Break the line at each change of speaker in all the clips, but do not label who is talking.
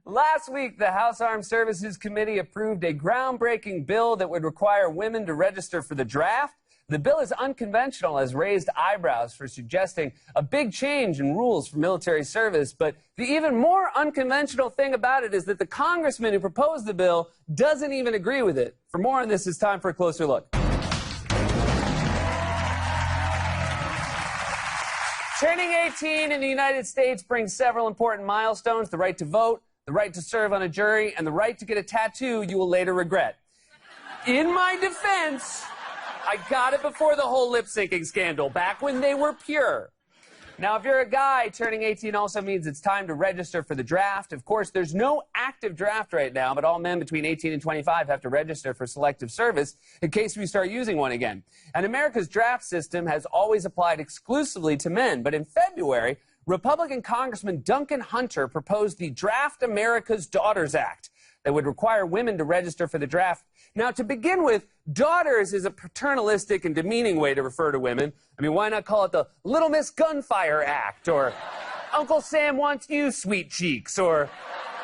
Last week, the House Armed Services Committee approved a groundbreaking bill that would require women to register for the draft. The bill is unconventional, has raised eyebrows for suggesting a big change in rules for military service. But the even more unconventional thing about it is that the congressman who proposed the bill doesn't even agree with it. For more on this, it's time for a closer look. Turning 18 in the United States brings several important milestones: the right to vote, the right to serve on a jury, and the right to get a tattoo you will later regret. In my defense, I got it before the whole lip-syncing scandal, back when they were pure. Now, if you're a guy, turning 18 also means it's time to register for the draft. Of course, there's no active draft right now, but all men between 18 and 25 have to register for selective service in case we start using one again. And America's draft system has always applied exclusively to men, but in February, Republican Congressman Duncan Hunter proposed the Draft America's Daughters Act that would require women to register for the draft. Now, to begin with, daughters is a paternalistic and demeaning way to refer to women. I mean, why not call it the Little Miss Gunfire Act, or Uncle Sam wants you, sweet cheeks, or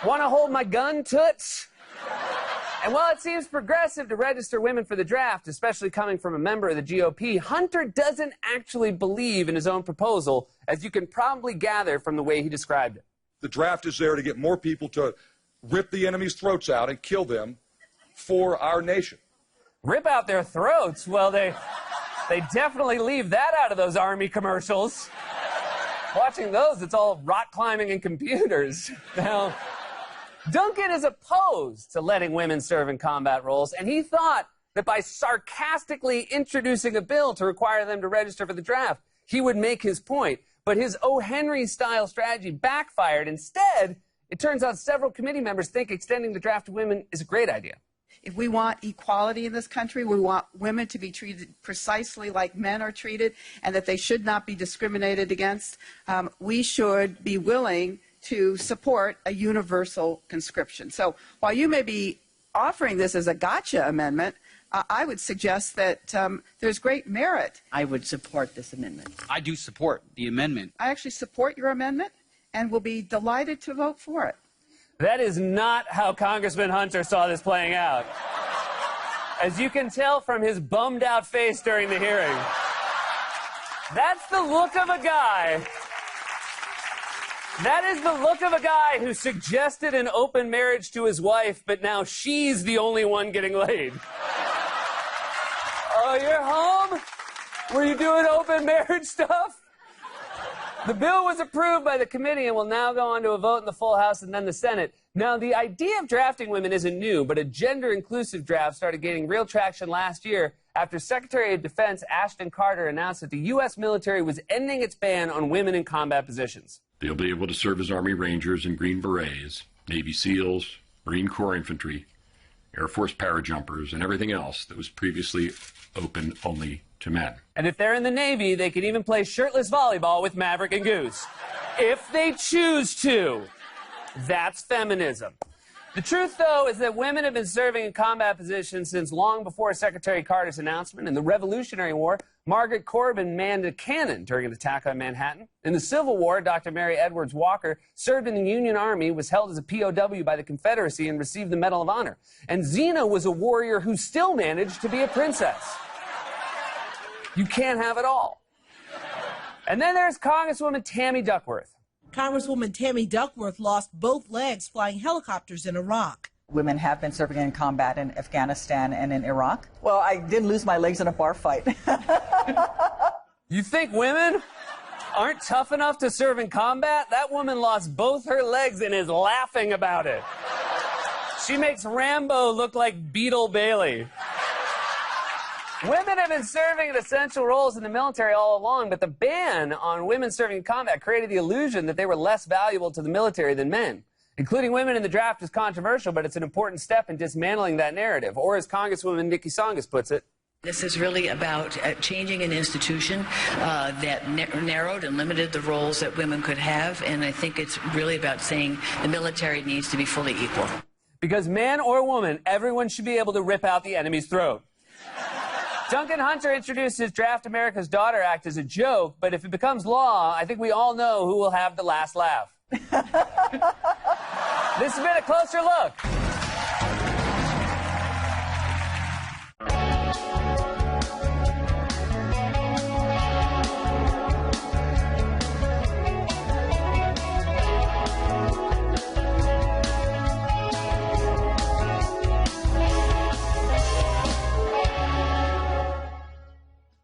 wanna hold my gun, toots? And while it seems progressive to register women for the draft, especially coming from a member of the GOP, Hunter doesn't actually believe in his own proposal, as you can probably gather from the way he described it.
The draft is there to get more people to rip the enemy's throats out and kill them for our nation.
Rip out their throats? Well, they definitely leave that out of those Army commercials. Watching those, it's all rock climbing and computers. Now, Duncan is opposed to letting women serve in combat roles, and he thought that by sarcastically introducing a bill to require them to register for the draft, he would make his point. But his O. Henry-style strategy backfired. Instead, it turns out several committee members think extending the draft to women is a great idea.
If we want equality in this country, we want women to be treated precisely like men are treated, and that they should not be discriminated against, we should be willing to support a universal conscription. So while you may be offering this as a gotcha amendment, I would suggest that there's great merit.
I would support this amendment.
I do support the amendment.
I actually support your amendment and will be delighted to vote for it.
That is not how Congressman Hunter saw this playing out. As you can tell from his bummed-out face during the hearing, that's the look of a guy. That is the look of a guy who suggested an open marriage to his wife, but now she's the only one getting laid. Oh, you're home? Were you doing open marriage stuff? The bill was approved by the committee and will now go on to a vote in the full House and then the Senate. Now, the idea of drafting women isn't new, but a gender-inclusive draft started gaining real traction last year after Secretary of Defense Ashton Carter announced that the U.S. military was ending its ban on women in combat positions.
They'll be able to serve as Army Rangers and Green Berets, Navy SEALs, Marine Corps Infantry, Air Force parajumpers, and everything else that was previously open only to men.
And if they're in the Navy, they can even play shirtless volleyball with Maverick and Goose. If they choose to. That's feminism. The truth, though, is that women have been serving in combat positions since long before Secretary Carter's announcement. In the Revolutionary War, Margaret Corbin manned a cannon during an attack on Manhattan. In the Civil War, Dr. Mary Edwards Walker served in the Union Army, was held as a POW by the Confederacy, and received the Medal of Honor. And Xena was a warrior who still managed to be a princess. You can't have it all. And then there's Congresswoman Tammy Duckworth.
Congresswoman Tammy Duckworth lost both legs flying helicopters in Iraq.
Women have been serving in combat in Afghanistan and in Iraq. Well, I didn't lose my legs in a bar fight.
You think women aren't tough enough to serve in combat? That woman lost both her legs and is laughing about it. She makes Rambo look like Beetle Bailey. Women have been serving in essential roles in the military all along, but the ban on women serving in combat created the illusion that they were less valuable to the military than men. Including women in the draft is controversial, but it's an important step in dismantling that narrative. Or as Congresswoman Nikki Tsongas puts it,
This is really about changing an institution that narrowed and limited the roles that women could have, and I think it's really about saying the military needs to be fully equal.
Because man or woman, everyone should be able to rip out the enemy's throat. Duncan Hunter introduced his Draft America's Daughter Act as a joke, but if it becomes law, I think we all know who will have the last laugh. This has been A Closer Look.